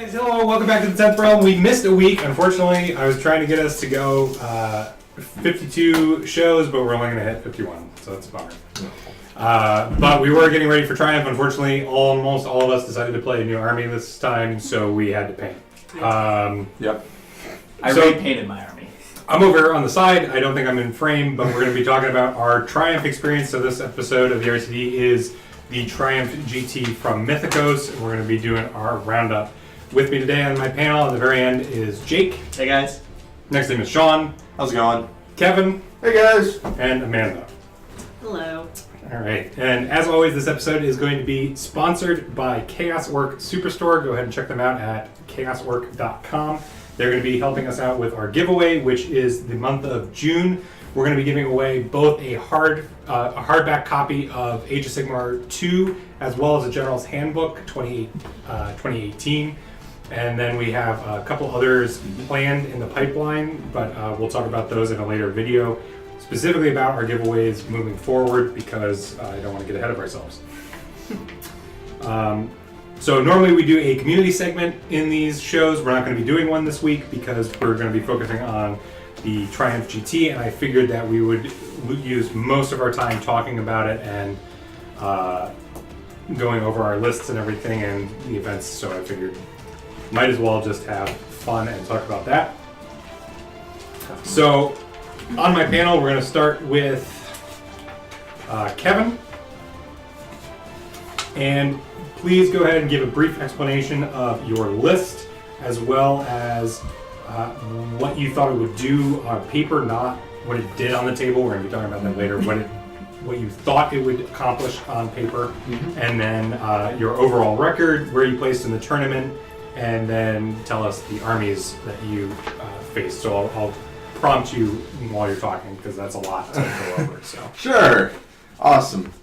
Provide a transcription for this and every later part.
Guys, hello, welcome back to the 10th Realm. We missed a week, unfortunately. I was trying to get us to go 52 shows, but we're only going to hit 51, so that's a bummer. But we were getting ready for Triumph. Unfortunately, almost all of us decided to play a new army this time, so we had to paint. Yep. I repainted my army. I'm over here on the side. I don't think I'm in frame, but we're going to be talking about our Triumph experience. So this episode of the RCD is the Triumph GT from Mythicos, and we're going to be doing our roundup. With me today on my panel at the very end is Jake. Hey guys. Next name is Sean. How's it going? Kevin. Hey guys. And Amanda. Hello. All right. And as always, this episode is going to be sponsored by Chaos Orc Superstore. Go ahead and check them out at chaosorc.com. They're going to be helping us out with our giveaway, which is the month of June. We're going to be giving away both a hardback copy of Age of Sigmar 2, as well as a General's Handbook 2018. And then we have a couple others planned in the pipeline, but we'll talk about those in a later video, specifically about our giveaways moving forward, because I don't want to get ahead of ourselves. So normally we do a community segment in these shows. We're not going to be doing one this week because we're going to be focusing on the Triumph GT, and I figured that we would use most of our time talking about it and going over our lists and everything and the events, so I figured might as well just have fun and talk about that. So on my panel, we're going to start with Kevin, and please go ahead and give a brief explanation of your list, as well as what you thought it would do on paper, not what it did on the table. We're going to be talking about that later. What you thought it would accomplish on paper, and then your overall record, where you placed in the tournament, and then tell us the armies that you faced. So I'll prompt you while you're talking, because that's a lot to go over. So Sure. Awesome.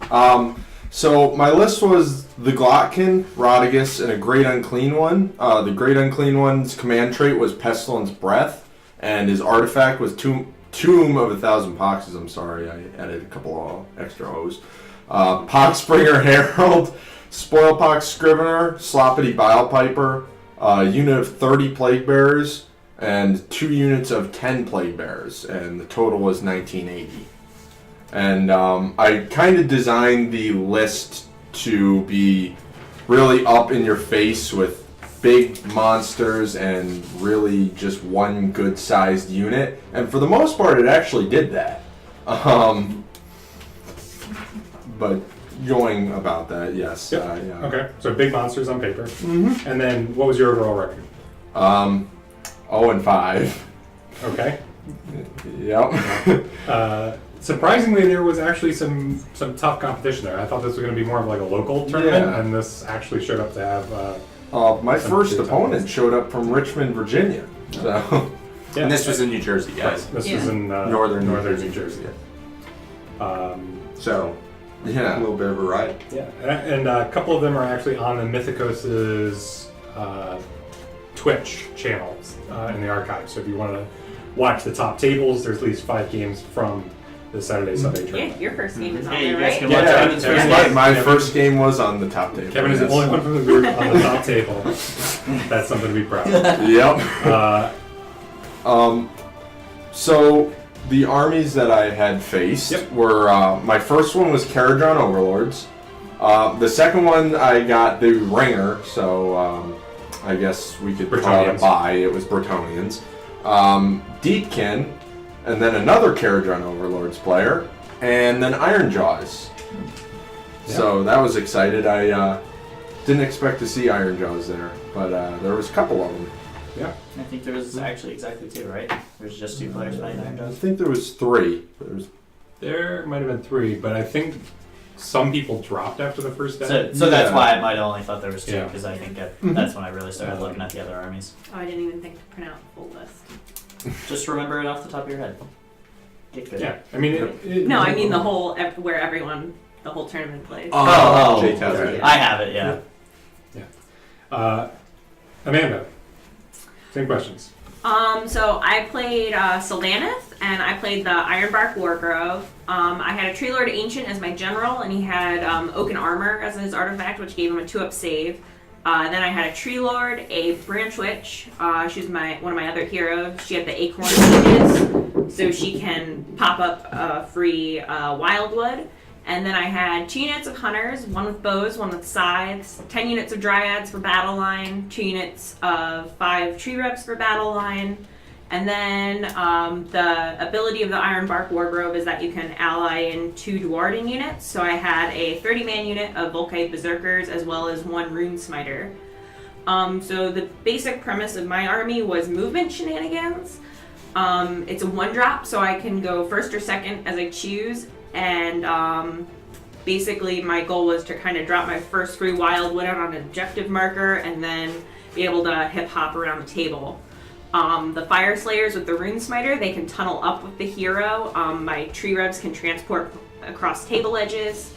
So my list was the Glotkin, Rodigus, and a Great Unclean One. The Great Unclean One's command trait was Pestilence Breath, and his artifact was Tomb of 1,000 Poxes. I'm sorry, I added a couple of extra O's. Poxbringer Herald, Spoilpox Scrivener, Sloppity Bilepiper, a unit of 30 Plague Bearers, and 2 units of 10 Plague Bearers, and the total was 1980. And I kind of designed the list to be really up in your face with big monsters and really just one good sized unit. And for the most part, it actually did that. But going about that, yes. Yep. Yeah. Okay, so big monsters on paper. Mm-hmm. And then what was your overall record? 0-5. Okay. Yep. Surprisingly, there was actually some tough competition there. I thought this was going to be more of like a local tournament, Yeah. and this actually showed up to have... My some first good opponent times. showed up from Richmond, Virginia. So. Yeah. And this was in New Jersey, guys. This Yeah. was in Northern New Jersey. So, a Yeah. little bit of variety. Yeah, and a couple of them are actually on the Mythicos' Twitch channels in the archive. So if you want to watch the top tables, there's at least 5 games from the Saturday Sunday Yeah, tournament. your first game is on Hey, there, you guys right? can Yeah, watch Kevin's yeah, first yeah. game. My Kevin- first game was on the top table. Kevin is the Yes. only one from the group on the top table. That's something to be proud of. Yep. So the armies that I had faced were my first one was Caradron Overlords. The second one I got the Ringer, so I guess we could call it a Bretonnians. buy. It was Bretonnians. Deepkin, and then another Caradron Overlords player, and then Ironjaws. So that was excited. I didn't expect to see Ironjaws there, but there was a couple of them. Yeah. I think there was actually exactly 2, right? There's just 2 players playing Iron I Jaws. think there was 3. There might have been 3, but I think some people dropped after the first day. So that's Yeah. why I might have only thought there was 2, Yeah. because I think that's when I really started looking at the other armies. Oh, I didn't even think to print out the full list. Just remember it off the top of your head. Get good. Yeah, I mean... No, I mean the whole, where everyone, the whole tournament plays. Oh. Jake has okay. it. I have it, yeah. Amanda, same questions. So I played Sylvaneth, and I played the Ironbark Wargrove. I had a Tree Lord Ancient as my general, and he had Oaken Armor as his artifact, which gave him a 2-up save. Then I had a Tree Lord, a Branch Witch. She's one of my other heroes. She had the Acorn Mages, so she can pop up free Wildwood. And then I had 2 units of Hunters, 1 with bows, 1 with scythes, 10 units of Dryads for battle line, 2 units of 5 Tree Reps for battle line. And then the ability of the Ironbark Wargrove is that you can ally in 2 Dwarden units. So I had a 30-man unit of Volkite Berserkers as well as 1 Rune Smiter. So the basic premise of my army was movement shenanigans. It's a 1-drop, so I can go first or second as I choose. And basically my goal was to kind of drop my first free Wildwood out on an objective marker and then be able to hip-hop around the table. The Fire Slayers with the Rune Smiter, they can tunnel up with the hero. My Tree Reps can transport across table edges.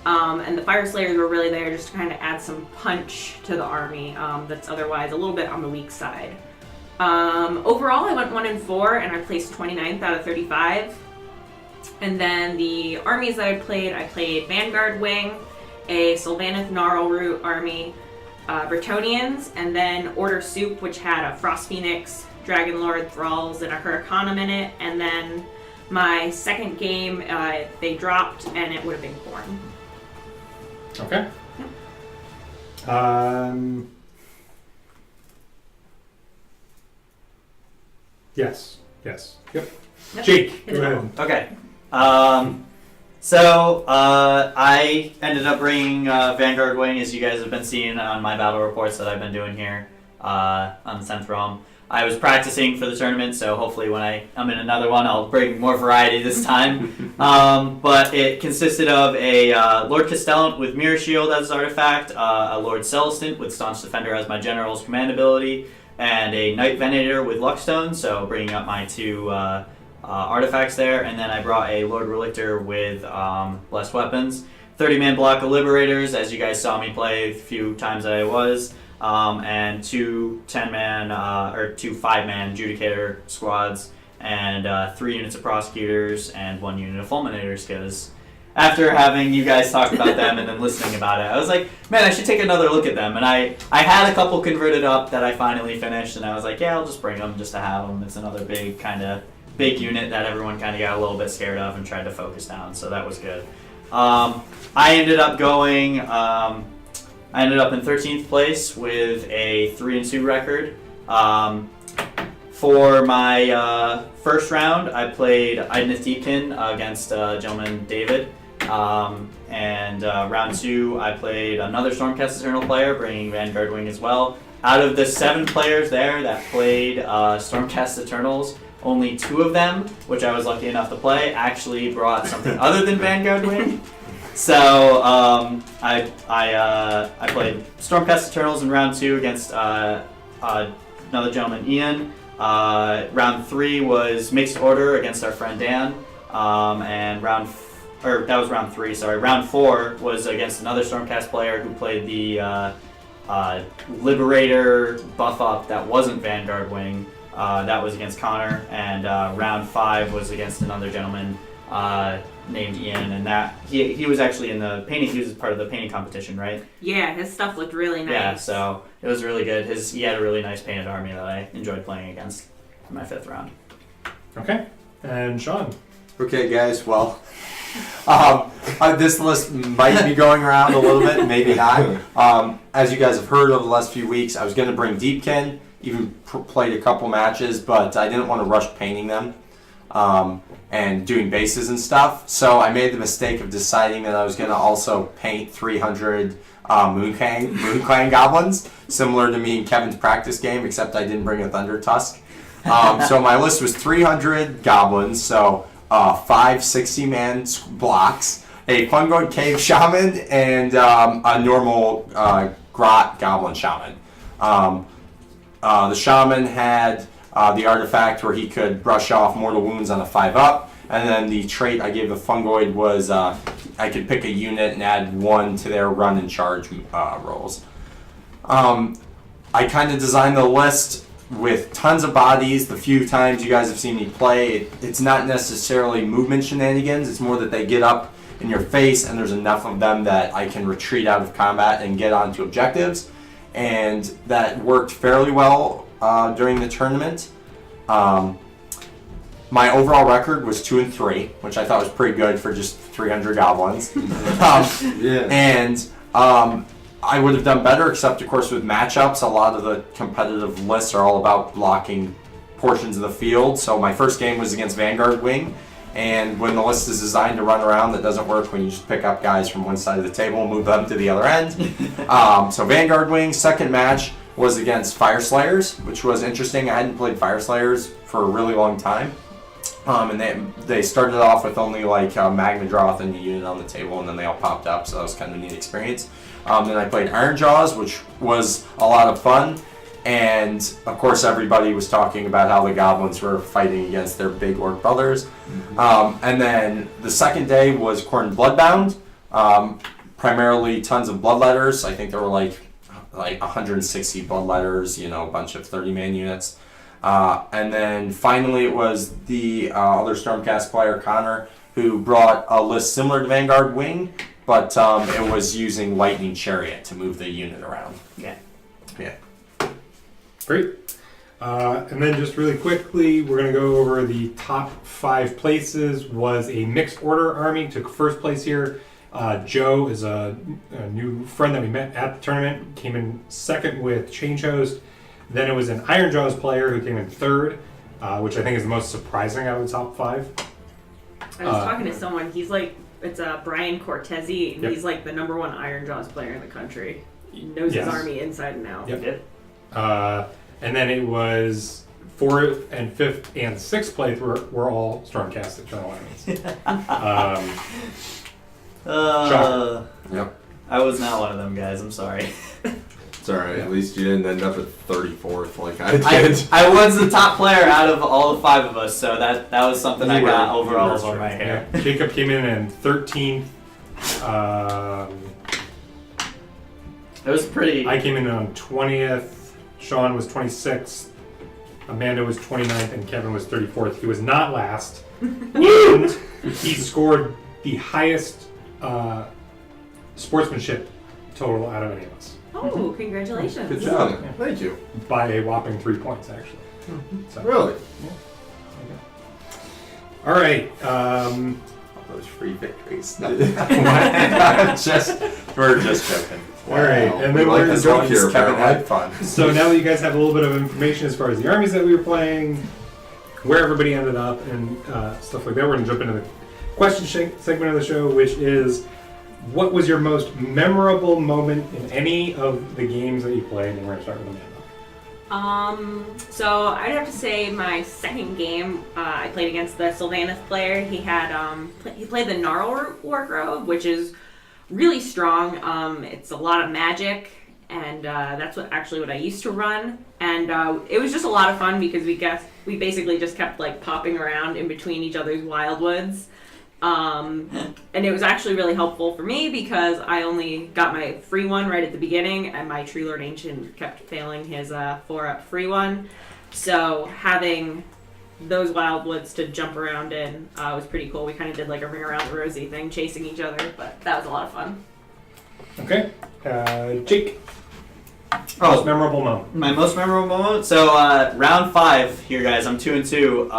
And the Fire Slayers were really there just to kind of add some punch to the army that's otherwise a little bit on the weak side. Overall, I went 1-4 and I placed 29th out of 35. And then the armies that I played Vanguard Wing, a Sylvaneth Gnarlroot army, Bretonnians, and then Order Soup, which had a Frost Phoenix, Dragonlord, Thralls, and a Huracanum in it. And then my second game, they dropped, and it would have been Khorne. Okay. Yes. Yep. Jake, go ahead. Okay. I ended up bringing Vanguard Wing, as you guys have been seeing on my battle reports that I've been doing here on the 10th realm. I was practicing for the tournament, so hopefully when I'm in another one, I'll bring more variety this time. But it consisted of a Lord Castellan with Mirror Shield as his artifact, a Lord Celestant with Staunch Defender as my general's command ability, and a Knight Venator with Luckstone, so bringing up my 2 artifacts there. And then I brought a Lord Relictor with Blessed Weapons, 30-man block of Liberators, as you guys saw me play a few times that I was, and 2 10-man or 2 5-man Judicator squads, and 3 units of Prosecutors and 1 unit of Fulminators, because after having you guys talk about them and then listening about it, I was like, man, I should take another look at them. And I had a couple converted up that I finally finished, and I was like, yeah, I'll just bring them just to have them. It's another big unit that everyone kind of got a little bit scared of and tried to focus down, so that was good. I ended up in 13th place with a 3-2 record. For my first round, I played Idoneth Deepkin against gentleman David. And round 2, I played another Stormcast Eternal player, bringing Vanguard Wing as well. Out of the 7 players there that played Stormcast Eternals, only 2 of them, which I was lucky enough to play, actually brought something other than Vanguard Wing. So I played Stormcast Eternals in round 2 against another gentleman, Ian. Round 3 was Mixed Order against our friend Dan, and that was round 3. Sorry, round 4 was against another Stormcast player who played the Liberator buff up that wasn't Vanguard Wing. That was against Connor, and round 5 was against another gentleman named Ian, and that he was actually in the painting. He was part of the painting competition, right? Yeah, his stuff looked really nice. Yeah, so it was really good. He had a really nice painted army that I enjoyed playing against in my 5th round. Okay, and Sean. Okay, guys. Well, this list might be going around a little bit, maybe not. As you guys have heard over the last few weeks, I was going to bring Deepkin. Even played a couple matches, but I didn't want to rush painting them and doing bases and stuff. So I made the mistake of deciding that I was going to also paint 300 Moonclang Goblins, similar to me and Kevin's practice game, except I didn't bring a Thunder Tusk. So my list was 300 Goblins, so 5 60-man blocks, a Fungoid Cave Shaman, and a normal Grot Goblin Shaman. The Shaman had the artifact where he could brush off mortal wounds on a 5-up, and then the trait I gave the Fungoid was I could pick a unit and add 1 to their run and charge rolls. I kind of designed the list with tons of bodies. The few times you guys have seen me play, it's not necessarily movement shenanigans, it's more that they get up in your face and there's enough of them that I can retreat out of combat and get onto objectives. and that worked fairly well during the tournament. My overall record was 2-3, which I thought was pretty good for just 300 goblins. Yeah. And I would have done better, except of course with matchups. A lot of the competitive lists are all about blocking portions of the field. So my first game was against Vanguard Wing, and when the list is designed to run around, that doesn't work when you just pick up guys from one side of the table and move them to the other end. So Vanguard Wing. Second match was against Fire Slayers, which was interesting. I hadn't played Fire Slayers for a really long time. And they started off with only like Magma Droth and a unit on the table, and then they all popped up, so that was kind of a neat experience. Then I played Iron Jaws, which was a lot of fun, and of course everybody was talking about how the goblins were fighting against their big orc brothers. And then the second day was Khorne Bloodbound, primarily tons of bloodletters. I think there were like 160 bloodletters, a bunch of 30-man units. And then finally it was the other Stormcast player, Connor, who brought a list similar to Vanguard Wing, but it was using Lightning Chariot to move the unit around. Yeah. Great. And then just really quickly, we're going to go over the top 5 places. Was a mixed order army, took first place here. Joe is a new friend that we met at the tournament, came in second with Change Host. Then it was an Iron Jaws player who came in third, which I think is the most surprising out of the top 5. I was talking to someone. He's like, it's Brian Cortese, and Yep. he's like the #1 Iron Jaws player in the country. He knows Yes. his army inside and out. Yep. And then it was 4th and 5th and 6th place were all Stormcast Eternal Armies. Shocker. Yep. I was not one of them guys. I'm sorry. It's alright. At least you didn't end up at 34th like I I, did. I was the top player out of all 5 of us, so that was something I You got were- overall you were over my hair. Yeah. Jacob came in 13th. It was pretty. I came in on 20th. Sean was 26th. Amanda was 29th, and Kevin was 34th. He was not last, and he scored the highest sportsmanship total out of any of us Oh, congratulations. Good job. Yeah. Thank you. by a whopping 3 points, actually. So, Really? all right. Those free victories. Wow. We're just joking. All right, and We then like we're this As long joke as here, Kevin apparently. had fun. So now that you guys have a little bit of information as far as the armies that we were playing, where everybody ended up, and stuff like that, we're going to jump into the question segment of the show, which is, what was your most memorable moment in any of the games that you played? And we're going to start with Amanda. So I'd have to say my second game, I played against the Sylvaneth player. He had he played the Gnarl Wargrove, which is really strong. It's a lot of magic, and that's what I used to run. And it was just a lot of fun because we basically just kept like popping around in between each other's wildwoods. And it was actually really helpful for me because I only got my free one right at the beginning, and my Tree Lord Ancient kept failing his 4-up free one. So having those wildwoods to jump around in was pretty cool. We kind of did like a ring around the rosy thing, chasing each other, but that was a lot of fun. Okay. Jake. Oh. Most memorable moment. My most memorable moment. So round 5 here, guys. I'm 2-2.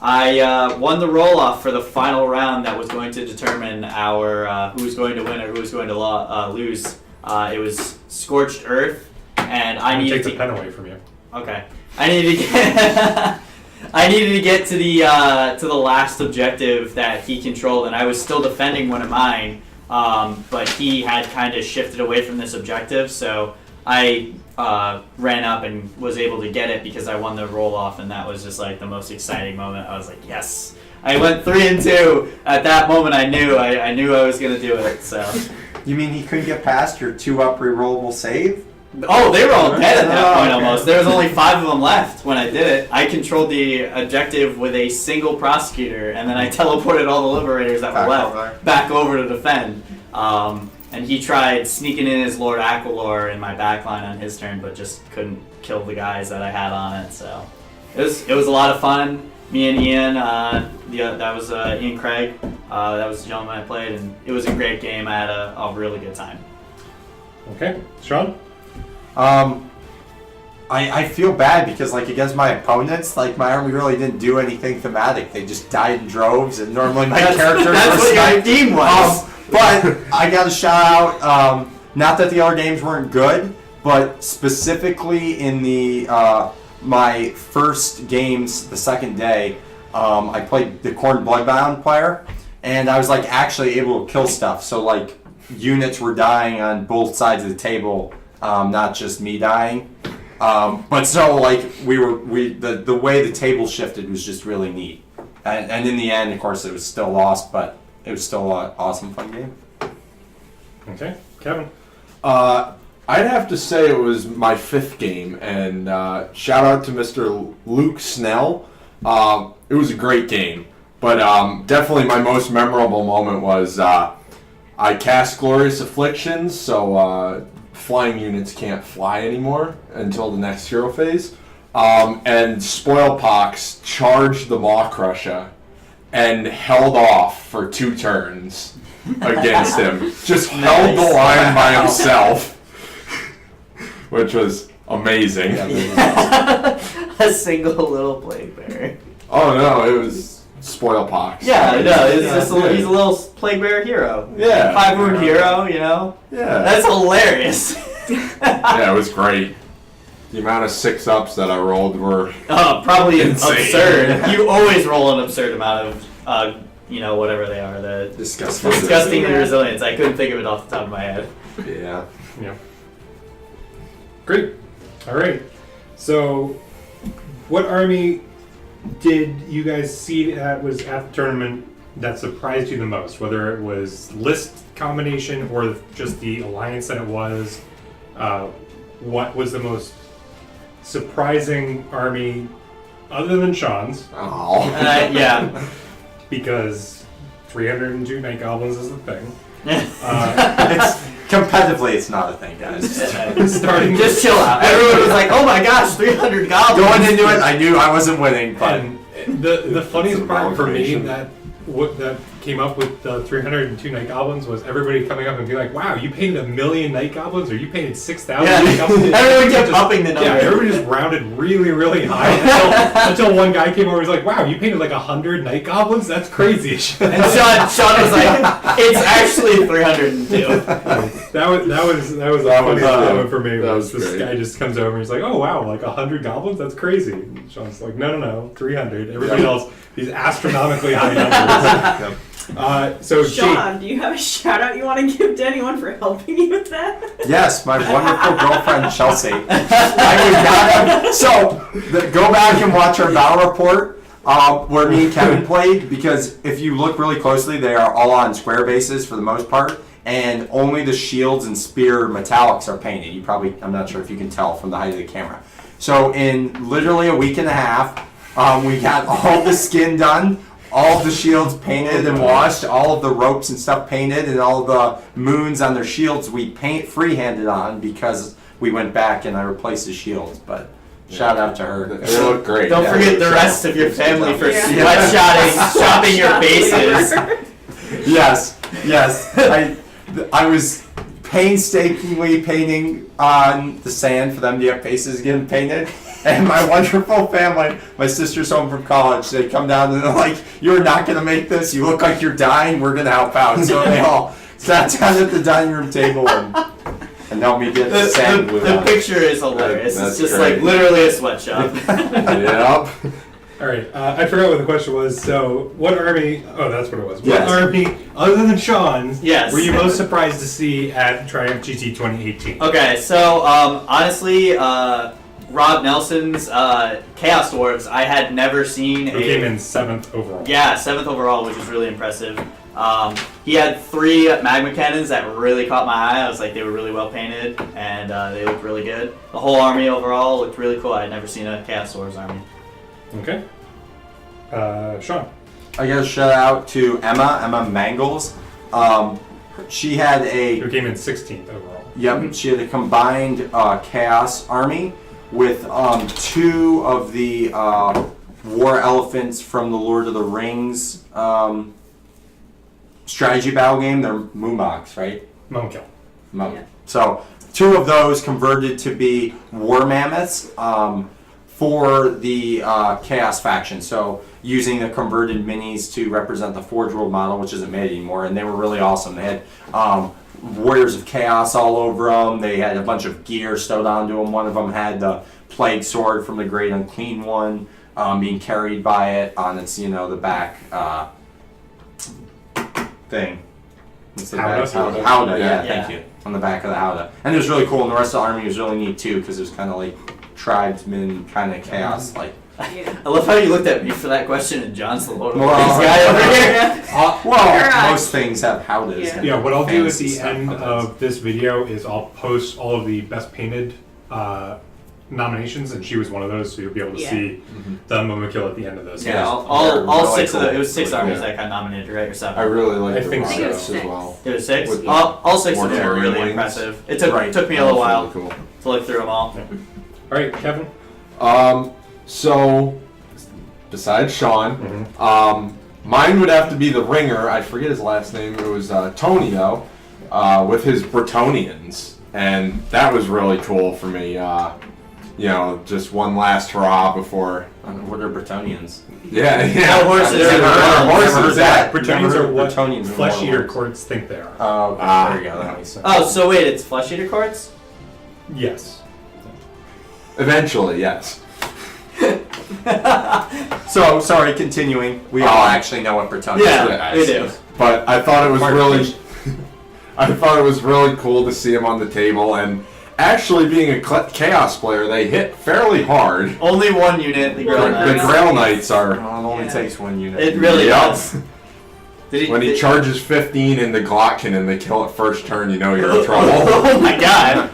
I won the roll off for the final round that was going to determine our who was going to win or who was going to lose. It was Scorched Earth, and I I'm needed take to the pen away from you. Okay. I needed to get I needed to get to the last objective that he controlled, and I was still defending one of mine. But he had kind of shifted away from this objective, so I ran up and was able to get it because I won the roll off, and that was just like the most exciting moment. I was like, yes! I went 3-2. At that moment, I knew I was gonna do it. So. You mean he couldn't get past your 2-up rerollable save? Oh, they were all dead at that point okay. almost. There was only 5 of them left when I did it. I controlled the objective with a single prosecutor, and then I teleported all the liberators that were left back over to defend. And he tried sneaking in his Lord Aquilor in my backline on his turn, but just couldn't kill the guys that I had on it. So it was a lot of fun. Me and Ian, that was Ian Craig. That was the gentleman I played, and it was a great game. I had a really good time. Okay. Sean? I feel bad because like against my opponents, like my army really didn't do anything thematic. They just died in droves, and normally my characters That's were what your sniped. team was. But I got to shout out. Not that the other games weren't good, but specifically in the my first games, the second day, I played the Khorne Bloodbound player, and I was like actually able to kill stuff. So like units were dying on both sides of the table, not just me dying. But so like the way the table shifted was just really neat, and in the end, of course, it was still lost, but it was still an awesome fun game. Okay, Kevin. I'd have to say it was my 5th game, and shout out to Mr. Luke Snell. It was a great game, but definitely my most memorable moment was I cast Glorious Afflictions, so flying units can't fly anymore until the next hero phase. And Spoilpox charged the Maw Crusher and held off for 2 turns against him. Just held the line by himself, which was amazing. A single little plague bearer. Oh no, it was Spoilpox. Yeah, no, it's just he's a little plague bearer hero. Yeah. 5 wound hero, you know? Yeah. That's hilarious. Yeah, it was great. The amount of 6-ups that I rolled were Probably insane. absurd. You always roll an absurd amount of, whatever they are. The disgustingly resilience. I couldn't think of it off the top of my head. Yeah. Yeah. Great. All right. So, what army did you guys see was at the tournament that surprised you the most? Whether it was list combination or just the alliance that it was. What was the most surprising army other than Sean's? Oh. Yeah. Because 302 Night Goblins is the thing. It's competitively, it's not a thing, guys. Starting Just chill out. Everyone was like, "Oh my gosh, 300 goblins!" Going into it, I knew I wasn't winning, but And the funniest Some part for me information. that came up with the 302 Night Goblins was everybody coming up and being like, "Wow, you painted 1,000,000 Night Goblins, or you painted 6,000 Yeah. Night Goblins." Everyone kept upping the number. Yeah, everybody just rounded really, really high until one guy came over and was like, "Wow, you painted like 100 Night Goblins? That's crazy." And Sean was like, "It's actually 302." That was a funny moment for me. that Was was this great. guy just comes over and he's like, "Oh wow, like 100 goblins? That's crazy." And Sean's like, "No, 300." Everybody else, these astronomically high numbers. So Sean, do you have a shout out you want to give to anyone for helping you with that? yes, my wonderful girlfriend Chelsea. I would not have, so go back and watch our battle report where me and Kevin played, because if you look really closely, they are all on square bases for the most part, and only the shields and spear metallics are painted. I'm not sure if you can tell from the height of the camera. So in literally a week and a half, we got all the skin done, all of the shields painted and washed, all of the ropes and stuff painted, and all the moons on their shields we free-handed on because we went back and I replaced the shields. But shout out to her. They look great. Don't forget the rest of your family for sweatshotting, shopping your bases. Yes. I was painstakingly painting on the sand for them to get faces getting painted. And my wonderful family, my sister's home from college, they come down and they're like, "You're not going to make this. You look like you're dying. We're going to help out." So they all sat down at the dining room table and helped me get the sand glue The on. picture is hilarious. That's It's just great. like literally a sweatshop. Yep. All right, I forgot what the question was. So, what army? Oh, that's what it was. What Yes. army, other than Sean's, Yes. were you most surprised to see at Triumph GT 2018? Okay, so honestly, Rob Nelson's Chaos Dwarves, I had never seen Who came in 7th overall? Yeah, 7th overall, which is really impressive. He had 3 magma cannons that really caught my eye. I was like, they were really well painted, and they looked really good. The whole army overall looked really cool. I had never seen a Chaos Dwarves army. Okay. Sean. I got a shout out to Emma Mangles. She had Who a came in 16th overall? she had a combined Chaos army with 2 of the war elephants from the Lord of the Rings strategy battle game. They're Moomogs, right? Monkill. Mo- Yeah. So 2 of those converted to be war mammoths for the Chaos faction. So using the converted minis to represent the Forge World model, which isn't made anymore, and they were really awesome. They had Warriors of Chaos all over them. They had a bunch of gear stowed onto them. One of them had the Plague Sword from the Great Unclean One being carried by it on its, the back thing. What's the back? Howdah, yeah, thank you. On the back of the Howdah. And it was really cool, and the rest of the army was really neat too, because it was kind of like tribesmen, kind of chaos like. I love how you looked at me for that question, and John's the Lord of the Well, Rings guy over here. Well, most things have Howdahs. Yeah, what I'll do at Fantasy the stuff end Howdahs. of this video is I'll post all of the best painted nominations, and she was one of those, so you'll be able to see the Mumikil at the end of those. Yeah, Yeah, all really 6 of the cool. it was 6 Really armies cool. that got nominated, right? Or 7? I really like I the think so. Rodius Six. as well. It was 6. With All 6 of them were Mortarian really wings. impressive. It took me a little while Really cool. to look through them all. All right, Kevin. So besides Sean, mine would have to be the ringer. I forget his last name. It was Tony though, with his Bretonians, and that was really cool for me. Just one last hurrah before. What are Bretonians? Yeah. horses. Horses. Yeah. Bretonians are what Bretonians in flesh eater Warlords. courts think they are. Oh, okay. There you go. That makes sense. Oh, so wait, it's flesh eater courts? Yes. Eventually, yes. So, sorry, continuing. We all actually know what Bretonians Yeah, are. we do. But I thought it was Mark, really, please. I thought it was really cool to see him on the table, and actually being a chaos player, they hit fairly hard. Only one unit, the The, Grail the Knights. Grail Knights are. Well, it only takes one unit. It really Yep. does. Did When he charges 15 in the Glockkin and they kill it first turn, you know you're in trouble. Oh my god.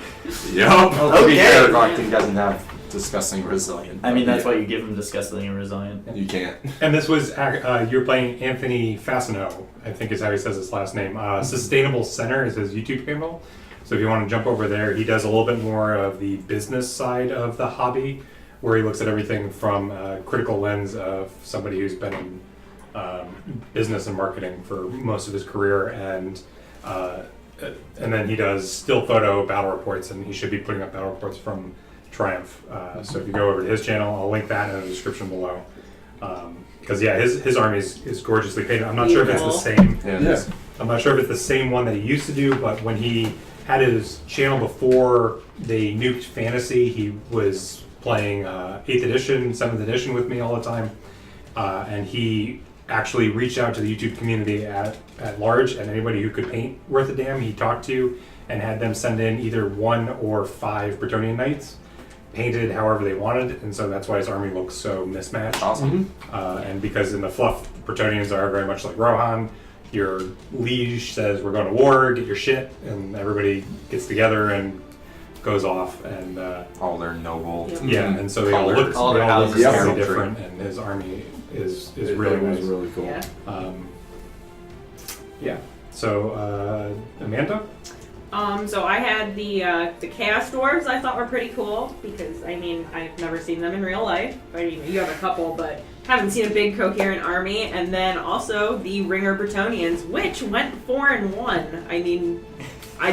Yup. Well, to be Okay. fair, Glockton doesn't have disgusting resilient. I mean, that's why you give him disgusting and resilient. You can't. And this was, you're playing Anthony Fasano, I think is how he says his last name. Sustainable Center is his YouTube channel. So if you want to jump over there, he does a little bit more of the business side of the hobby, where he looks at everything from a critical lens of somebody who's been in business and marketing for most of his career, and then he does still photo battle reports, and he should be putting up battle reports from Triumph. So if you go over to his channel, I'll link that in the description below. Because his army is gorgeously painted. I'm not sure if it's the same. Yeah. I'm not sure if it's the same one that he used to do, but when he had his channel before they nuked Fantasy, he was playing 8th edition, 7th edition with me all the time, and he actually reached out to the YouTube community at large, and anybody who could paint worth a damn he talked to, and had them send in either 1 or 5 Bretonian Knights, painted however they wanted, and so that's why his army looks so mismatched. Awesome. And because in the fluff, Bretonians are very much like Rohan. Your liege says we're going to war, get your shit, and everybody gets together and goes off, and All their noble. yeah, and so they all look, All their houses very are different, and his army is It really was nice. really cool. Yeah. Yeah. So Amanda, So I had the Chaos Dwarves. I thought were pretty cool because I've never seen them in real life. You have a couple, but haven't seen a big coherent army. And then also the Ringer Bretonians, which went 4-1. I did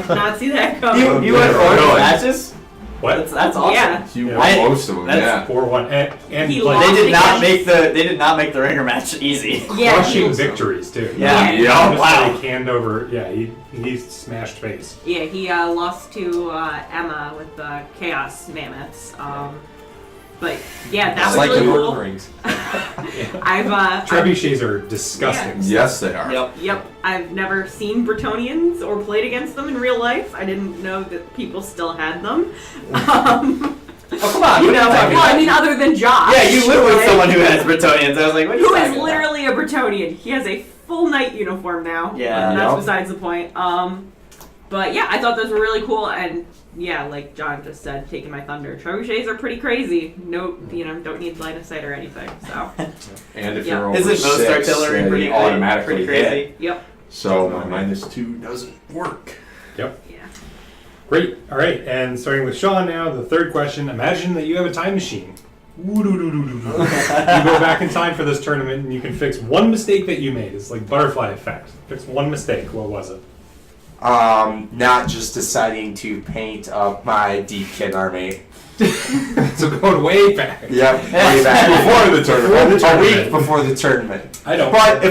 not see that coming. You went 4 Really? matches? what? That's awesome. Yeah. You Yeah. won most of them, That's- yeah. 4-1, and He like lost. They did not make the ringer match easy. Yeah, crushing he, victories too. Yeah. Yeah. Honestly, Wow. canned over. Yeah, he smashed face. he lost to Emma with the Chaos Mammoths. But yeah, that It's was like the really Lord of cool. the Rings. Trebuchets are disgusting. Yes, they are. Yep, I've never seen Bretonians or played against them in real life. I didn't know that people still had them. Oh, come on. What are you talking about? Other than Josh. Yeah, you live with right? someone who has Bretonians. I was like, what are you Who talking is about? literally a Bretonian. He has a full knight uniform now. Yeah. That's Yep. besides the point. But yeah, I thought those were really cool, and yeah, like John just said, taking my thunder. Trebuchets are pretty crazy. No, don't need line of sight or anything. So, And if Yeah. you're over Isn't most 6, artillery they pretty automatically pretty crazy? hit. yep. So my -2 doesn't work. Yeah. Great. All right, and starting with Sean now, the third question. Imagine that you have a time machine. Woo-doo-doo-doo-doo-doo. You go back in time for this tournament, and you can fix one mistake that you made. It's like butterfly effect. Fix one mistake. What was it? not just deciding to paint up my Deepkin army. So going way back. Yep, way back. Before the tournament. A week before the tournament. I don't. But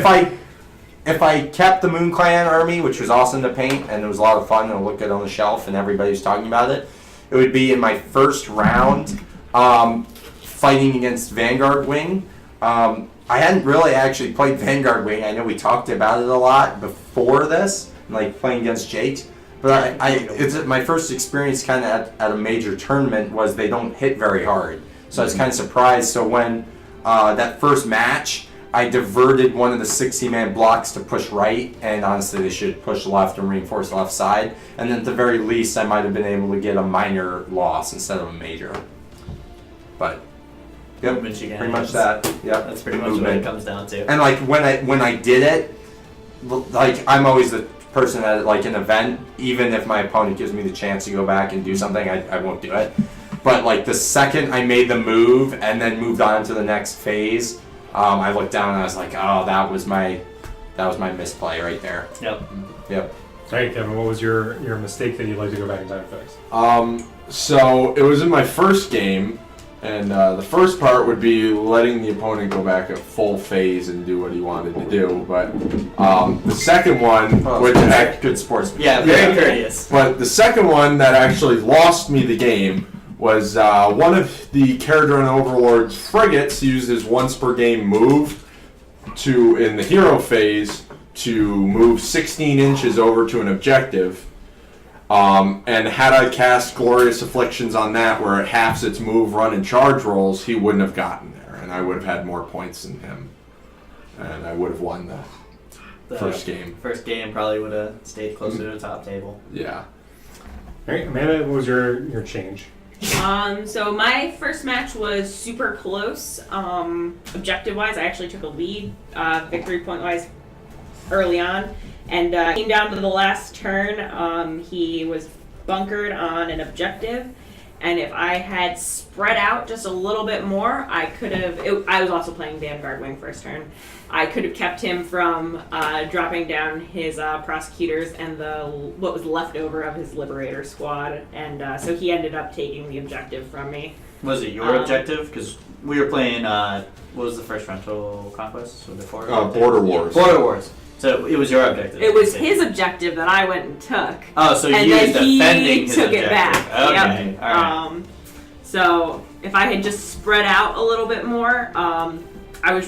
if I kept the Moon Clan army, which was awesome to paint and it was a lot of fun and look good on the shelf and everybody was talking about it, it would be in my first round fighting against Vanguard Wing. I hadn't really actually played Vanguard Wing. I know we talked about it a lot before this, like playing against Jake. But it's my first experience kind of at a major tournament was they don't hit very hard. So I was kind of surprised. So when that first match, I diverted one of the 60-man blocks to push right, and honestly they should push left and reinforce the left side. And then at the very least, I might have been able to get a minor loss instead of a major. But yep, Movement pretty shenanigans. much that. Yep, That's pretty much what it comes down to. And like when I did it, like I'm always the person at like an event, even if my opponent gives me the chance to go back and do something, I won't do it. But like the second I made the move and then moved on to the next phase, I looked down and I was like, oh, that was my misplay right there. Yep. Yep. All right, Kevin, what was your mistake that you'd like to go back in time and fix? So it was in my first game, and the first part would be letting the opponent go back at full phase and do what he wanted to do. But the second one, which Good sportsman. Yeah, very Yeah. courteous. but the second one that actually lost me the game was one of the Caradron Overlord's frigates used his once per game move to in the hero phase to move 16 inches over to an objective. And had I cast Glorious Afflictions on that, where it halves its move, run, and charge rolls, he wouldn't have gotten there, and I would have had more points than him, and I would have won the first game. First game probably would have stayed closer to the top table. Yeah. All right, Amanda, what was your change? So my first match was super close. Objective-wise, I actually took a lead, victory point-wise, early on, and came down to the last turn. He was bunkered on an objective, and if I had spread out just a little bit more, I could have. I was also playing Vanguard Wing first turn. I could have kept him from dropping down his prosecutors and what was left over of his Liberator squad, and so he ended up taking the objective from me. Was it your objective? Because we were playing, what was the first round? Total Conquest? Or the four? Border Wars. Border Wars. So it was your objective. It was his objective that I went and took. Oh, so and you then was he defending his took objective. it back. Okay, Yep. alright. So if I had just spread out a little bit more, I was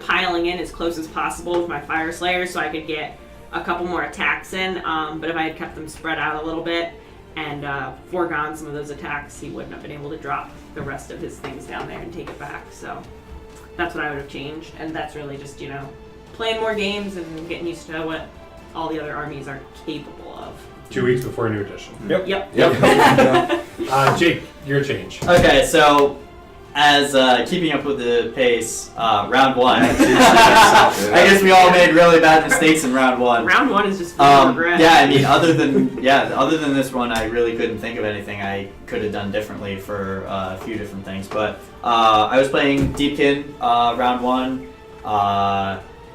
piling in as close as possible with my Fire Slayers so I could get a couple more attacks in. But if I had kept them spread out a little bit and foregone some of those attacks, he wouldn't have been able to drop the rest of his things down there and take it back. So that's what I would have changed, and that's really just playing more games and getting used to what all the other armies are capable of. 2 weeks before a new edition. Yep. Yep. Jake, your change. Okay, so as keeping up with the pace, round one. I guess we all made really bad mistakes in round one. Round one is just full of regret. Yeah, I mean, other than this one, I really couldn't think of anything I could have done differently for a few different things. But I was playing Deepkin round one.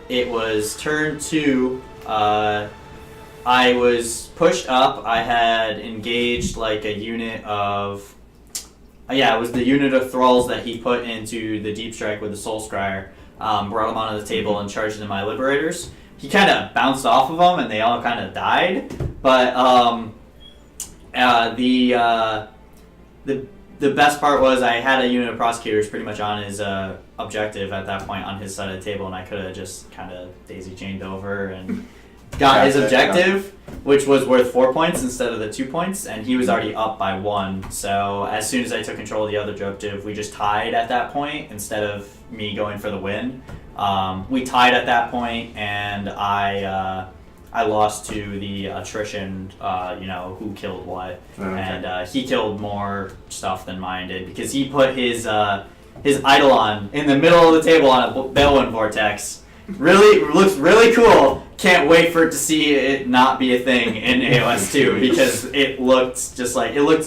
It was turn 2. I was pushed up. I had engaged like a unit of. It was the unit of thralls that he put into the deep strike with the Soul Scryer. Brought them onto the table and charged into my Liberators. He kind of bounced off of them and they all kind of died. But the best part was I had a unit of prosecutors pretty much on his objective at that point on his side of the table, and I could have just kind of daisy chained over and got his objective, which was worth 4 points instead of the 2 points, and he was already up by 1. So as soon as I took control of the other objective, we just tied at that point instead of me going for the win. We tied at that point, and I lost to the attrition, who killed what. Okay. And he killed more stuff than mine did because he put his Eidolon in the middle of the table on a Bellwind Vortex. Looks really cool. Can't wait for it to see it not be a thing in AOS 2 because it looked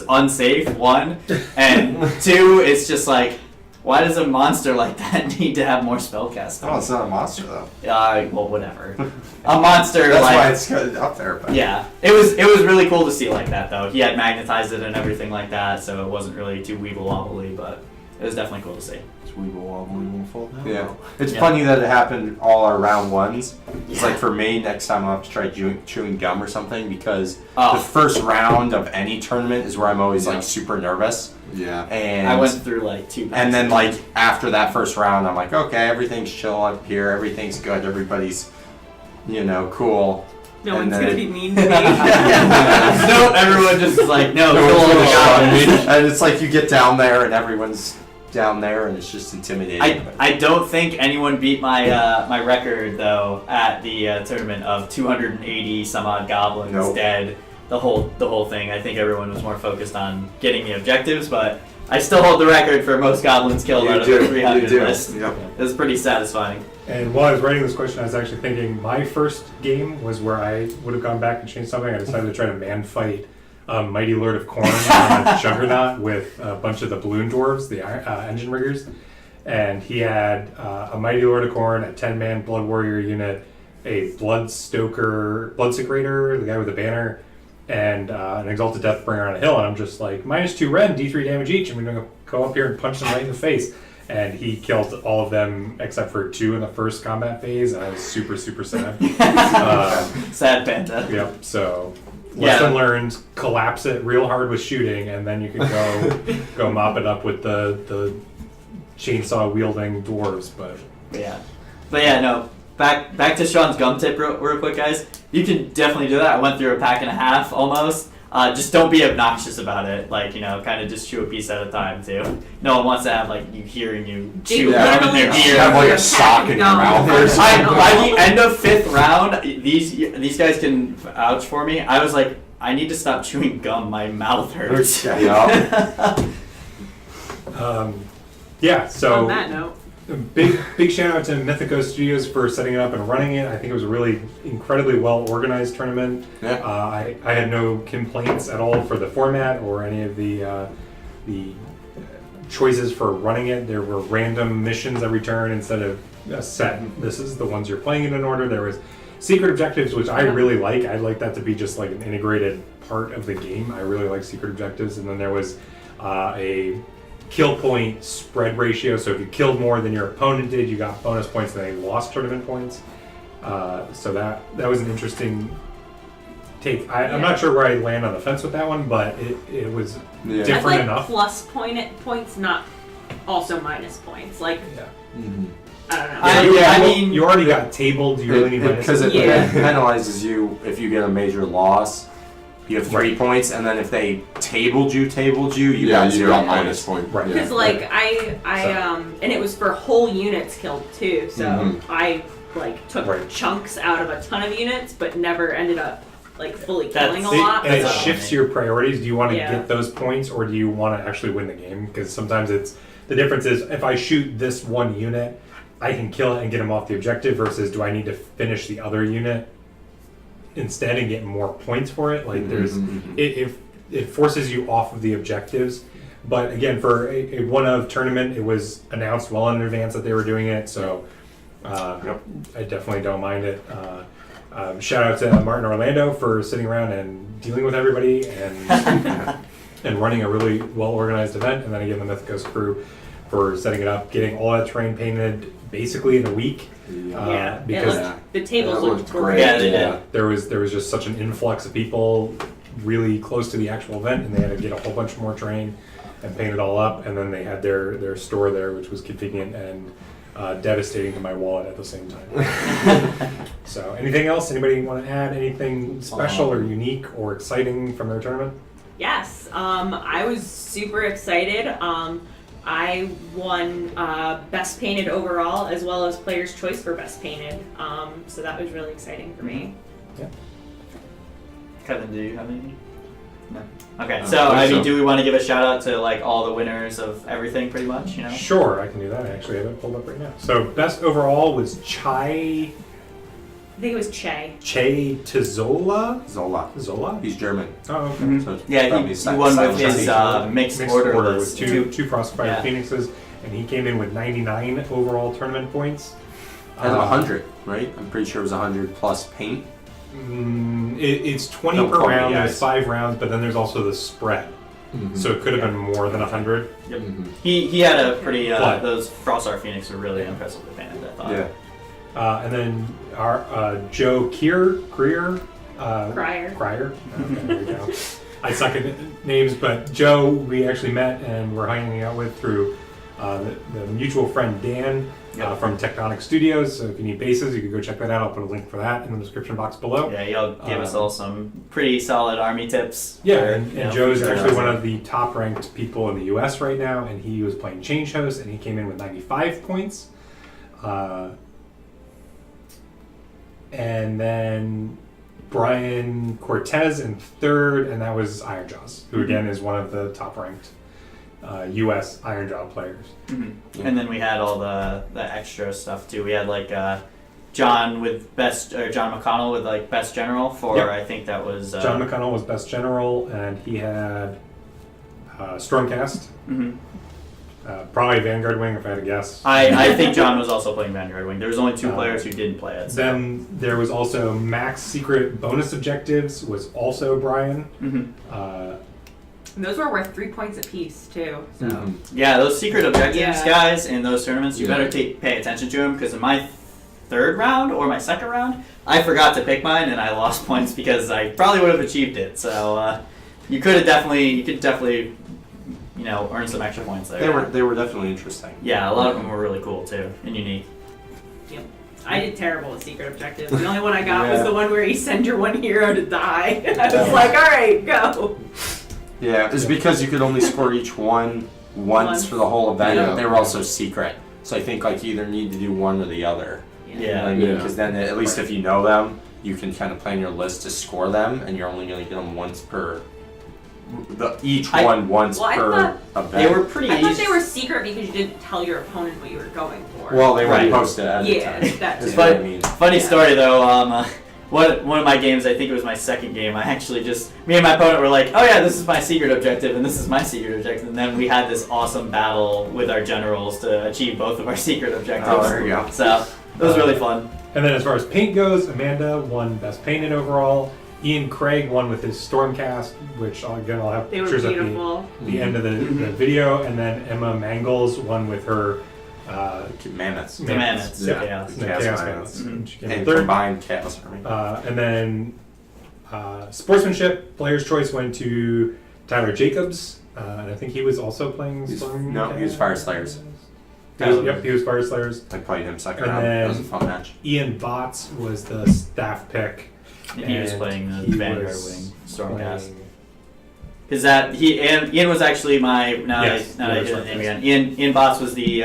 unsafe, 1. And 2, it's just like, why does a monster like that need to have more spellcasting? Oh, it's not a monster though. Well, whatever. A monster. That's like, why it's up there. But. Yeah, it was really cool to see like that though. He had magnetized it and everything like that, so it wasn't really too weeble wobbly, but it was definitely cool to see. We will fall down. Yeah, it's Yeah. funny that it happened all our round ones. It's Yeah. like for me, next time I'll have to try chewing gum or something because Oh. the first round of any tournament is where I'm always Yeah. like super nervous. Yeah. And I went through like 2 and then like after that first round, I'm like, okay, everything's chill up here, everything's good, everybody's, cool. No And one's gonna then- be mean to me. no, everyone just is like, no, No cool, one's gonna got shun it. me. And it's like you get down there and everyone's down there and it's just intimidating. I don't think anyone beat my my record though at the tournament of 280 some odd goblins Nope. dead. The whole thing. I think everyone was more focused on getting the objectives, but I still hold the record for most goblins killed out of the 300 list. Yep. It was pretty satisfying. And while I was writing this question, I was actually thinking my first game was where I would have gone back and changed something. I decided to try to man fight Mighty Lord of Corn on a Juggernaut with a bunch of the balloon dwarves, the engine riggers. And he had a Mighty Lord of Corn, a 10-man Blood Warrior unit, a Bloodsick Raider, the guy with the banner, and an Exalted Deathbringer on a hill. And I'm just like, -2 red, D3 damage each. I'm going to go up here and punch them right in the face. And he killed all of them except for 2 in the first combat phase, and I was super, super sad. Sad Panta. Yep, so Yeah. lesson learned, collapse it real hard with shooting, and then you can go mop it up with the chainsaw wielding dwarves. But But yeah, no. Back to Sean's gum tip real quick, guys. You can definitely do that. I went through a pack and a half almost. Just don't be obnoxious about it. Like, kind of just chew a piece at a time too. No one wants to have like you hearing you chew Yeah. gum in their Literally ear. Have like a Pack sock in your gum. mouth or something. By the end of 5th round, these guys can vouch for me. I was like, I need to stop chewing gum. My mouth hurts. Yeah. yeah, so On that note, big shout out to Mythico Studios for setting it up and running it. I think it was a really incredibly well organized tournament. Yeah. I had no complaints at all for the format or any of the choices for running it. There were random missions every turn instead of a set. This is the ones you're playing it in order. There was secret objectives, which I really like. I'd like that to be just like an integrated part of the game. I really like secret objectives. And then there was a kill point spread ratio. So if you killed more than your opponent did, you got bonus points, and then they lost tournament points. So that was an interesting take. I'm not sure where I land on the fence with that one, but it was Yeah. that's different like enough. plus points, not also minus points. Like Yeah. Mm-hmm. I don't know. I Well, mean- you already got tabled. Do you really need Because minus? it Yeah. penalizes you if you get a major loss. You have 3 points, and then if they tabled you, you Yeah, got you 0 got points. minus point. Right. Because Yeah. like and it was for whole units killed too. So Mhm. I like took Right. chunks out of a ton of units, but never ended up like fully That's- killing a It, lot. and it That's so- shifts your priorities. Do you want to Yeah. get those points, or do you want to actually win the game? Because sometimes the difference is if I shoot this one unit, I can kill it and get him off the objective. Versus, do I need to finish the other unit instead and get more points for it? Like there's it forces you off of the objectives. But again, for a one of tournament, it was announced well in advance that they were doing it. So I definitely don't mind it. Shout out to Martin Orlando for sitting around and dealing with everybody and and running a really well organized event. And then again, the Mythicos crew for setting it up, getting all that terrain painted basically in a week. Yeah, Because the tables That looked looked great. great. Yeah, they did. there was just such an influx of people really close to the actual event, and they had to get a whole bunch more terrain and paint it all up. And then they had their store there, which was convenient and devastating to my wallet at the same time. So, anything else? Anybody want to add anything special or unique or exciting from their tournament? Yes, I was super excited. I won Best Painted overall, as well as Player's Choice for Best Painted. So that was really exciting for me. Kevin, do you have anything? No. Okay, I so don't I think mean, so. do we want to give a shout out to like all the winners of everything, pretty much? Sure, I can do that. I actually have it pulled up right now. So, best overall was I think it was Che. Tizola. Zola. He's German. Oh, okay. Mhm. So it's Yeah, probably he won with his Chinese. mixed Mixed order order list with two Frostfire Yeah. Phoenixes. and he came in with 99 overall tournament points. And 100, right? I'm pretty sure it was 100 plus paint. It's 20 No, per probably, round. yes. There's 5 rounds, but then there's also the spread. So it could have been more than 100. Yep. He had a pretty What? those Frostar Phoenix were really impressively painted. I thought. Yeah. And then our Joe Crier. Crier. Okay, there we go. I suck at names, but Joe we actually met and we're hanging out with through the mutual friend Dan from Tectonic Studios. So if you need bases, you can go check that out. I'll put a link for that in the description box below. Yeah, he'll give us all some pretty solid army tips. Yeah, for, and Joe's actually one of the top-ranked people in the U.S. right now, and he was playing Change Host, and he came in with 95 points. And then Brian Cortez in third, and that was Ironjaws, who again is one of the top-ranked U.S. Ironjaw players. And then we had all the extra stuff too. We had like John McConnell with like best general for Yep. I think that was John McConnell was best general, and he had Stormcast. Probably Vanguard Wing, if I had to guess. I think John was also playing Vanguard Wing. There was only 2 players who didn't play it. So. Then there was also Max Secret Bonus Objectives was also Brian. And those were worth 3 points apiece too. So Yeah, those secret objectives, Yeah. guys, in those tournaments, you Yeah. better pay attention to them because in my third round or my second round, I forgot to pick mine and I lost points because I probably would have achieved it. So you could definitely, earn some extra points there. They were definitely interesting. Yeah, a lot of them were really cool too and unique. I did terrible with secret objectives. The only one I got was Yeah. the one where you send your one hero to die. I was like, all right, go. Yeah, it's because you could only score each one once for the whole event. Yeah. They were also secret, so I think like you either need to do one or the other. Yeah. You know what I mean? Yeah. Because then at least if you know them, you can kind of plan your list to score them, and you're only going to get them once per. Once Well, I per thought event. They were pretty I easy. thought they were secret because you didn't tell your opponent what you were going for. Well, they were Right. posted at Yeah, the time. that Is too. what I But- mean. Funny story though, one of my games, I think it was my second game, I actually me and my opponent were like, oh yeah, this is my secret objective and this is my secret objective, and then we had this awesome battle with our generals to achieve both of our secret objectives. Oh, there you go. So it was really fun. And then as far as paint goes, Amanda won Best Painted overall. Ian Craig won with his Stormcast, which I'll have They were pictures at beautiful. the end of the video. And then Emma Mangles won with her Mammoths. The Mammoths, Yeah. yeah. The Chaos Chaos Mammoths. Mammoths. She came in And third. combined chaos army. And then Sportsmanship, Player's Choice went to Tyler Jacobs. And I think he was also playing Storm. No, he was Fire Slayers. He was Fire Slayers. I played him second And round. That was a then- fun match. Ian Botts was the staff pick. And he was playing the he Vanguard was Wing Stormcast. playing- Because Ian was actually my now Yes, that I hear the name again. Ian Botts was the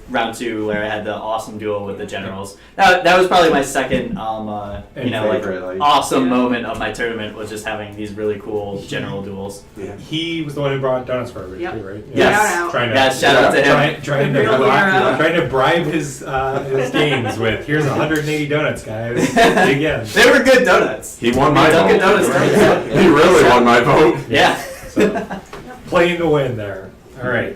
round 2 where I had the awesome duel with the generals. That was probably my second favorite, awesome moment of my tournament was just having these really cool general duels. Yeah. He was the one who brought donuts for everybody, Yep. too, right? Yes. Shout out. Trying to, Yeah, shout out to him. trying to Real hero. trying to bribe his games with here's 180 donuts, guys. Again. They were good donuts. He won my Dunkin' vote. Donuts. He really won my vote. Yeah. So, playing to win there. All right.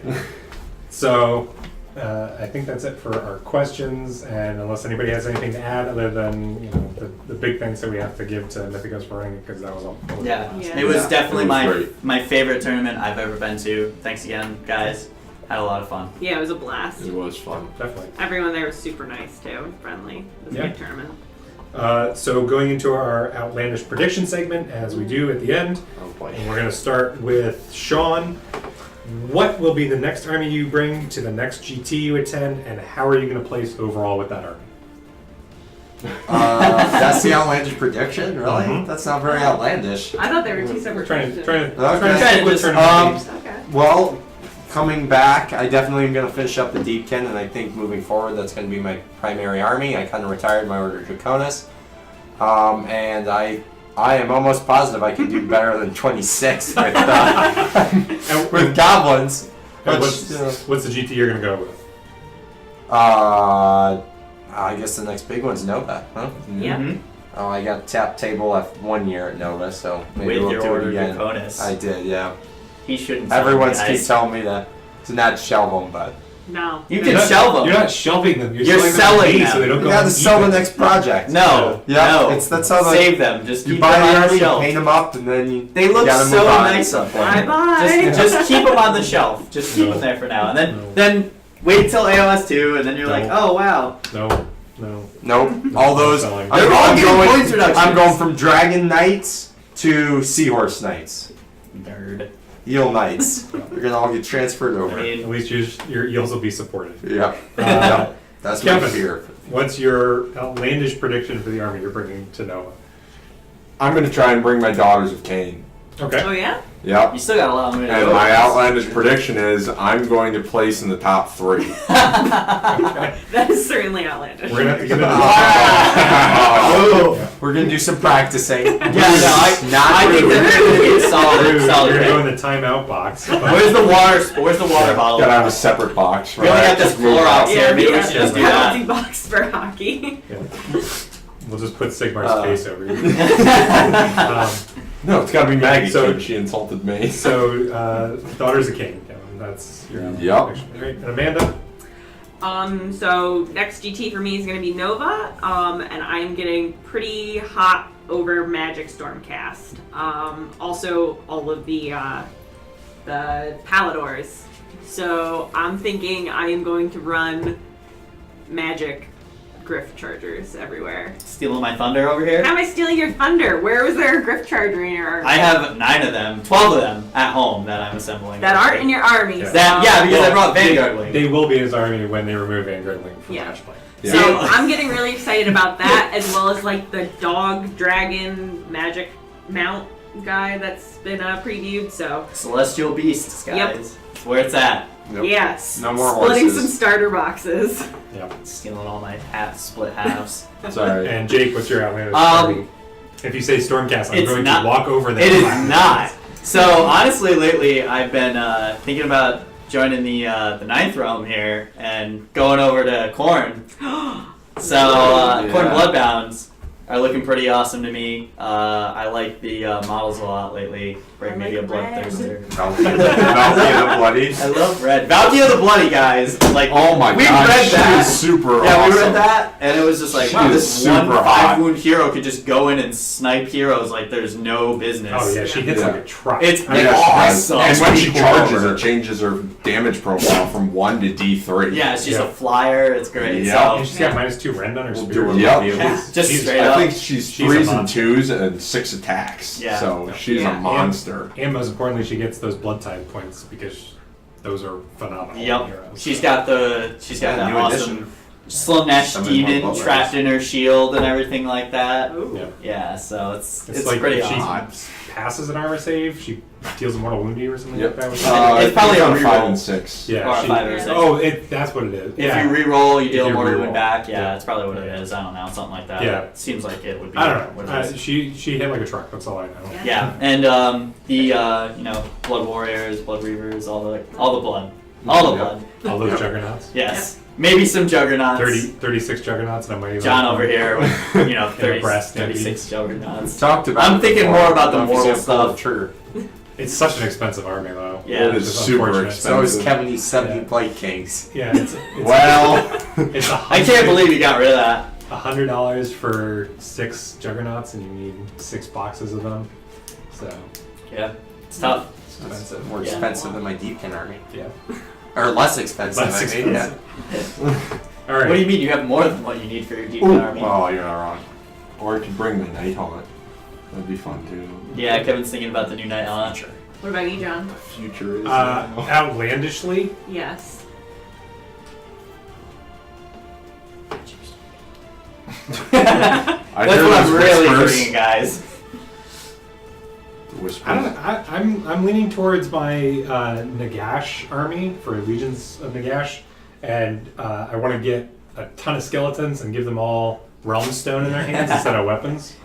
So I think that's it for our questions. And unless anybody has anything to add, other than the big thanks that we have to give to Mythicos for running it, because that was all. Yeah. Yeah. It was Yeah, definitely it was great. my favorite tournament I've ever been to. Thanks again, guys. Had a lot of fun. Yeah, it was a blast. It was fun. Definitely. Everyone there was super nice too and friendly. It was a Yeah. good tournament. So going into our outlandish prediction segment, as we do at the end, Oh boy. and we're going to start with Sean. What will be the next army you bring to the next GT you attend, and how are you going to place overall with that army? That's the outlandish prediction, really? Mhm. That's not very outlandish. I thought they were two We're separate trying questions. Okay. stick with Just, tournament games. Okay. Well, coming back, I definitely am going to finish up the Deepkin, and I think moving forward, that's going to be my primary army. I kind of retired my Order Draconis, and I am almost positive I can do better than 26 with goblins. And Which, you know, what's the GT you're going to go with? I guess the next big one's Nova, huh? Yeah. Mhm. Oh, I got tap table one year at Nova, so maybe With we'll your do Order it again. Draconis. I did, yeah. He shouldn't. Everyone's tell me, keep guys. telling me to not shelve them, but No. You You're can not- shelve them. You're not shelving them. You're selling selling them, them. so they don't You go got to on sell the eBay. next project. No, Yeah, no. that's how Save them. Just you keep buy them the on the army, you shelf. paint them up, and then you. They look gotta so move on. nice up there. Bye-bye. Just keep them on the shelf. Just keep them there for now, and then wait till AOS 2, and then you're like, No. oh wow. No. Nope. All those. Selling. They're all getting points reductions. I'm going from Dragon Knights to Seahorse Knights. Nerd. Eel Knights. They're gonna all get transferred I over. At mean, least your eels will be supported. Yep. Uh, That's my Kevin. fear. What's your outlandish prediction for the army you're bringing to Nova? I'm going to try and bring my Daughters of Cain. Okay. Oh yeah? Yep. you still got a lot of money to And go. my outlandish prediction is I'm going to place in the top 3. That is certainly outlandish. We're gonna have to get into Oh, we're gonna do some practicing. Yeah, no, I think that would be a solid, Dude, solid you're pick. going the timeout box. Where's the water? Where's the water bottle? Gotta have a separate box. We only got this Clorox here. Maybe we yeah, should just do penalty that. box for hockey. Yeah. We'll just put Sigmar's face over you. No, it's gotta be Maggie. So- So she insulted me. So, Daughters of Cain, Kevin. That's your Yep. prediction. All right. And Amanda? So next GT for me is gonna be Nova. And I'm getting pretty hot over Magic Stormcast. Also all of the Paladors. So I'm thinking I am going to run Magic Griff Chargers everywhere. Stealing my thunder over here. How am I stealing your thunder? Where was there a Griff Charger in your army? I have 9 of them, 12 of them at home that I'm assembling. that aren't in your army. Yeah. So. That yeah, because I Well, brought Vanguard Wing. They will be in his army when they remove Vanguard Link from Yeah. match play. Yeah. So I'm getting really excited about that, as well as like the dog dragon magic mount guy that's been previewed. So Celestial Beasts, guys. Yep. It's where it's at. Nope. yes, No more splitting horses. some starter boxes. Yeah. Stealing all my split halves. Sorry. And Jake, what's your outlandish Um, army? If you say Stormcast, I'm it's going not- to walk over that. It is platform. not. So honestly, lately I've been thinking about joining the 9th realm here and going over to Khorne. So Khorne Bloodbounds are looking pretty awesome to me. I like the models a lot lately. Break I maybe a like red. bloodthirster. Valkyrie the Bloody. I love red. Valky of the Bloody, guys. Like Oh my we god, read she that. is super Yeah, awesome. we read that, and it was just like, She wow, is this one super hot. 5-wound hero could just go in and snipe heroes like there's no business. Oh yeah, she hits Yeah. like a truck. It's Yeah, she does. awesome. And when she Pretty charges, cool. it changes her damage profile from 1 to D3. Yeah, she's Yeah. a flyer. It's great. Yeah. and So, she's got -2 rend on her We'll spear. do it. Yep. Yeah, just She's- straight I up. think she's She's a 3s and monster. 2s and 6 attacks. Yeah. So she's Yeah. a monster. And most importantly, she gets those blood type points because those are phenomenal Yep. heroes. She's got that New awesome edition. Slumnash Summon demon more trapped in her shield and everything like that. Ooh. Yeah. Yeah, so it's It's like pretty if she awesome. passes an armor save, she deals a mortal wound to you or something Yep. like that. With It's probably on a 5 reroll. and 6. yeah, or a she, 5 or 6. Oh, that's what it is. If Yeah. you re-roll, you deal If a you mortal re-roll. wound back. Yeah, Yeah. that's probably what Yeah. it is. I don't know, something like that. Yeah. Seems like it would be. I don't what know. it is. She hit like a truck. That's all I know. Yeah, and the Blood Warriors, Blood Reavers, all the blood, all the Yep. blood. All those juggernauts. Yes, maybe some juggernauts. 36 juggernauts, and I might even John over here with 30, breast 36 juggernauts. Talked about. I'm it thinking before. more about the I don't know if mortal you said pull the stuff. Trigger. It's such an expensive army, though. Yeah. It is Which super unfortunate. expensive. So is Kevin. He's 70 Yeah. Blight Kings. Yeah, it's Well, it's I can't believe you got rid of that. $100 for 6 juggernauts, and you need 6 boxes of them. So Yeah, it's tough. it's expensive. More Yeah. expensive than my Deepkin army, Yeah. or less expensive. Less I mean, expensive. All right. What do you mean you have more than what you need for your deep Ooh. army? Oh, you're not wrong. Or I could bring the Night Haunt. That'd be fun too. Yeah, Kevin's thinking about the new Night Launcher. What about you, John? Future is. Outlandishly, Yes. That's I what hear I'm those really whispers. bringing, guys. The whispers. I don't. I'm leaning towards my Nagash army for Legions of Nagash, and I want to get a ton of skeletons and give them all Realm Stone in their hands instead of weapons,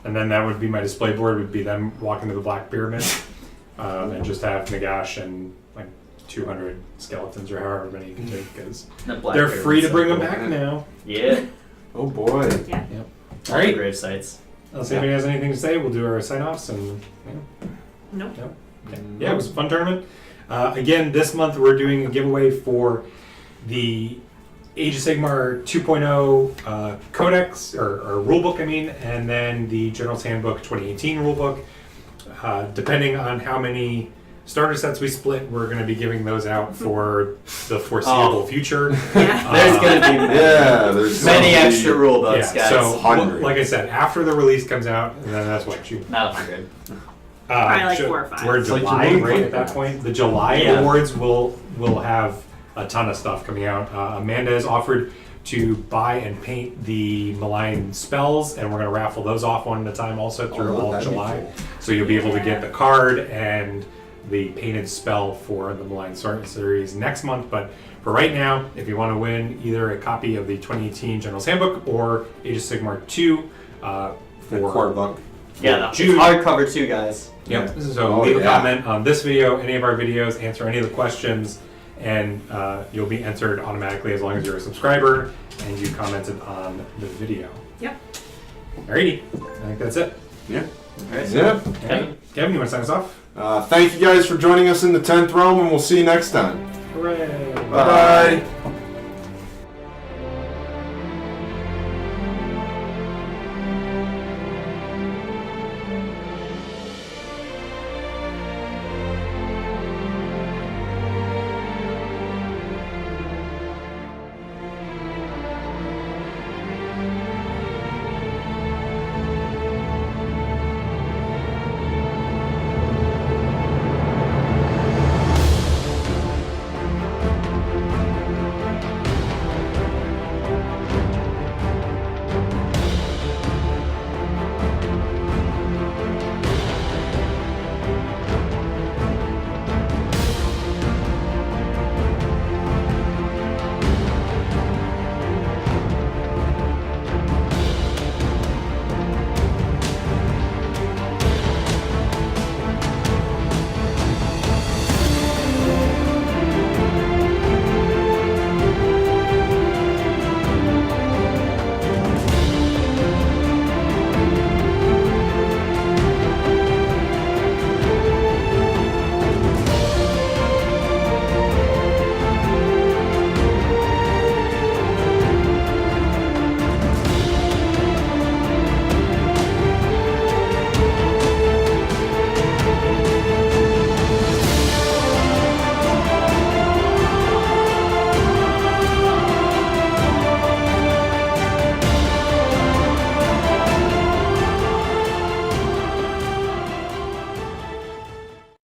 and then that would be my display board. Would be them walking to the Black Pyramid, and just have Nagash and like 200 skeletons or however many you can take because The Black they're Pyramid's free to so bring them cool. back now. Yeah. Oh boy. All All right. the grave sites. Unless anybody has anything to say, we'll do our sign-offs and. Nope. Yeah, it was a fun tournament. Again, this month we're doing a giveaway for the Age of Sigmar 2.0 Codex or rulebook, I mean, and then the General's Handbook 2018 rulebook. Depending on how many starter sets we split, we're going to be giving those out for the foreseeable future. Yeah. There's going to be many, there's many gonna be- extra rule books, guys. So, Hundreds. like I said, after the release comes out, and then that's what you. Not 100. Probably like 4 or 5. We're in It's like July, you're right? moving At that fast. point, the July Yeah. awards will have a ton of stuff coming out. Amanda has offered to buy and paint the malign spells, and we're going to raffle those off one at a time also through all of that'd be July. cool. So you'll be able to get the card and the painted spell for the malign series next month. But for right now, if you want to win either a copy of the 2018 General's Handbook or Age of Sigmar 2 The for core book. Yeah, June. it's hardcover too, guys. Yep. Yeah. So Oh, leave a yeah. comment on this video, any of our videos, answer any of the questions, and you'll be entered automatically as long as you're a subscriber and you commented on the video. Yep. Alrighty, I think that's it. Yeah. Alright. Yeah. Kevin, you want to sign us off? Thank you guys for joining us in the 10th realm, and we'll see you next time. Hooray! Bye.